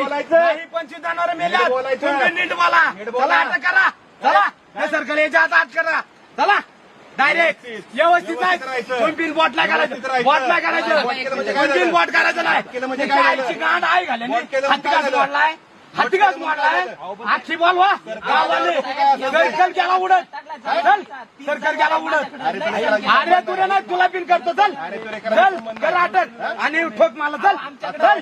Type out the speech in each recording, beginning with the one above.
नाही 25 जनावर मेल्या. तुम्ही नीट बोला. चला अटक करा. चला हे सर्कल याच्या हात करा. चला डायरेक्ट व्यवस्थित नाही. दोन बिल बॉट नाही करायचं. बॉट नाही करायचं. दोन बिल बॉट करायचं नाही. गायची गांड आहे घालून हत्तीघास मोडलाय. हत्तीघास मोडलाय. आखी बोलवा गावाले सर्कल गेला उडत. चल सर्कल गेला उडत. अरे तुला नाही तुला बिन करतो. चल चल कर अटक आणि ठोक मला. चल चल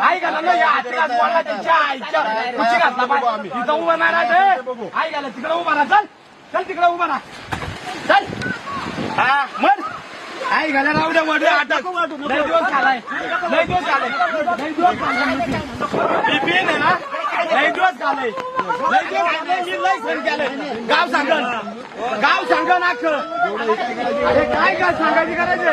आई घाला ना या हत्तीघास मोडला त्यांच्या आईच्या कुची घातला पाहिजे. तिथं उभा नाही राहते. आई घाला तिकडे उभा राहा. चल चल तिकडे उभा राहा. चल हा मर आई घाला राहू द्या. वडे अटक लय दिवस झालाय. लय दिवस झाले. लय दिवस झाले. बिपिन आहे ना लय दिवस झाले. लय दिवस झाले. मी लय सर केलं. गाव सांगन गाव सांगन अख्खं. अरे काय काय सांगायची करायचे.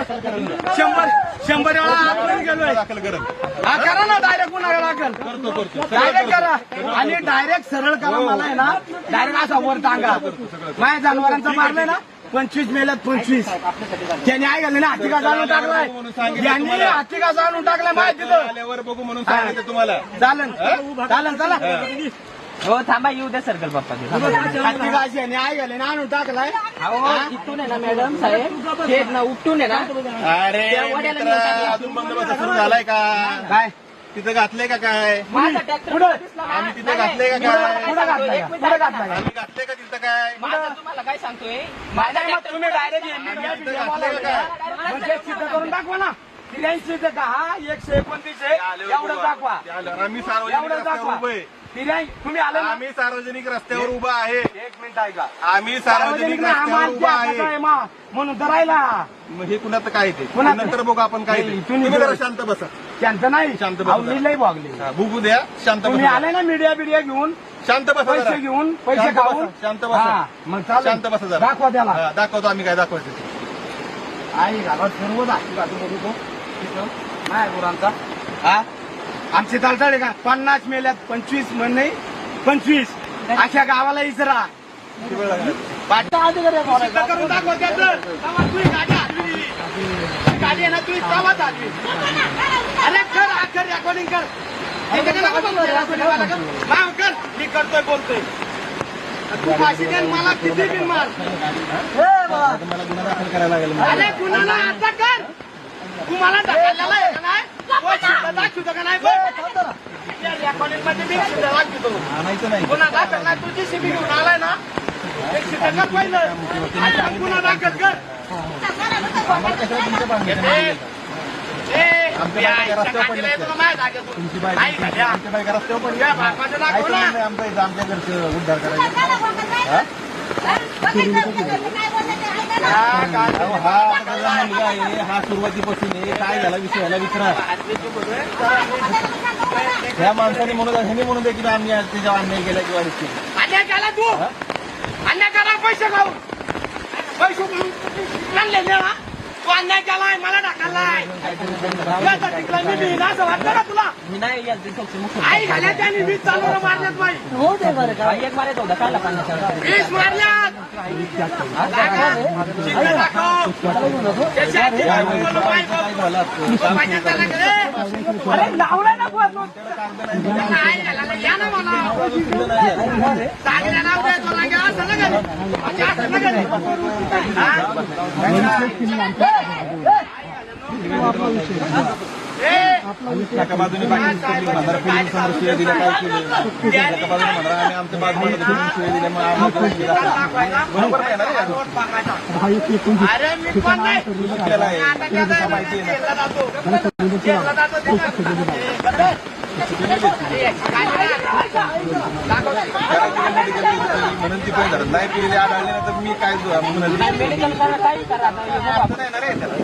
100 वेळा आपण गेलोय. हा करा ना डायरेक्ट पुन्हा दाखल. डायरेक्ट करा आणि डायरेक्ट सरळ करा. मला आहे ना डायरेक्ट असा वर टांगा. माझ्या जनावरांचं मारलंय ना 25 मेल्यात 25. त्यांनी आई घालले ना हत्तीघास आणून टाकलाय. यांनी हत्तीघास आणून टाकलाय माहिती तिथं बघू म्हणून सांगितलं तुम्हाला. चालन चालन चला. हो थांबा येऊ द्या सर्कल बाप्पा. हत्तीघास यांनी आई घालले ना आणून टाकलाय. इथून आहे ना मॅडम साहेब ते ना उपटून आहे ना. अरे मित्रा, अजून बंदोबस्त सुरू झालाय का? काय तिथं घातलंय का काय? माझा ट्रॅक्टर पुढं आम्ही तिथं घातलंय का काय? पुढं घातलाय. पुढं घातलाय. आम्ही घातलंय का तिथं काय? माझा तुम्हाला काय सांगतोय. माझा ट्रॅक्टर तुम्ही डायरेक्ट म्हणजे सिद्ध करून दाखवा ना. 83 का हा 129 आहे एवढं दाखवा. आम्ही सार्वजनिक एवढं रस्त्यावर दाखवा. उभे आहे. 83 तुम्ही आले ना. आम्ही सार्वजनिक रस्त्यावर उभा आहे. एक मिनिट ऐका. आम्ही सार्वजनिक रस्त्यावर उभा आहे. म्हणून धरायला मग हे कुणाचं काय ते कुणाचं? नंतर बघू आपण काय ते. नाही, तुम्ही जरा शांत बसा. शांत नाही. शांत अहो, बसा. मी लई भागले. हा, बघू द्या. शांत तुम्ही बसा. आले ना मीडिया बिडिया घेऊन शांत बसा पैसे जरा. घेऊन पैसे शांत बसा, खाऊन शांत बसा. हा, मग चालेल. शांत बसा जरा. दाखवा त्याला. हा, दाखवतो आम्ही काय दाखवायचं ते. आई घाला सर्व दाखवतो नाही गुरांचा. हा आमची चालताळे का 50 मेल्यात 25 म्हण 25 अशा गावाला इसरा सिद्ध करून दाखव त्याचं. तेव्हा तुझी गाडी हलवी. तुझी गाडी आहे ना तुझी तेव्हाच हलवी. अरे कर रेकॉर्डिंग कर. माव कर. मी करतोय बोलतोय. तू फाशी दे मला किती बिन मार. मला गुन्हा दाखल करायला लागेल. अरे गुन्हा आता कर. तू मला ढकललेला आहे का नाही. दाखवतो का नाही रेकॉर्डिंग मध्ये मी सुद्धा दाखवतो. आणायचं नाही. गुन्हा दाखल नाही. तुझी सीबी घेऊन आलाय ना एक सिद्ध कर पहिलं. आता गुन्हा दाखल कर. तुमची बायका आमच्या बायका रस्त्यावर पडली. आमच्या घरचं उद्धार करायचं. हा मुलगा आहे. हा सुरुवातीपासून आहे. काय झाला विषय ह्याला विचारा. ह्या माणसाने म्हणून दे की आम्ही त्याच्या अन्याय केला किंवा अन्याय केला तू. अन्याय करा पैसे खाऊ. पैसे आणले ना तू अन्याय केलाय. मला ढकललाय. मी बिन असं वाटतं का तुला. मी नाही या दिवसाची आई घाल्या त्याने 20 चालू मारल्यात बाई. हो दे बरं का एक मारायचं होता काढला पाण्याच्या 20 मारल्यात. अरे लावलाय ना या ना मला चांगल्या नाव द्या तुला घ्या. असं ना एका बाजूने समोर शिवाय दिल्या काय केलं. एका बाजूने म्हणा आणि आमच्या बाजूने शिवाय दिल्या मग आम्ही बरोबर नाही ना. अरे मी पण नाही केला आहे माहिती आहे ना. म्हणून ती पण धरत नाही पिलेली आढळले ना तर मी काय मेडिकल करा काही करा. नाही ना रे त्याला.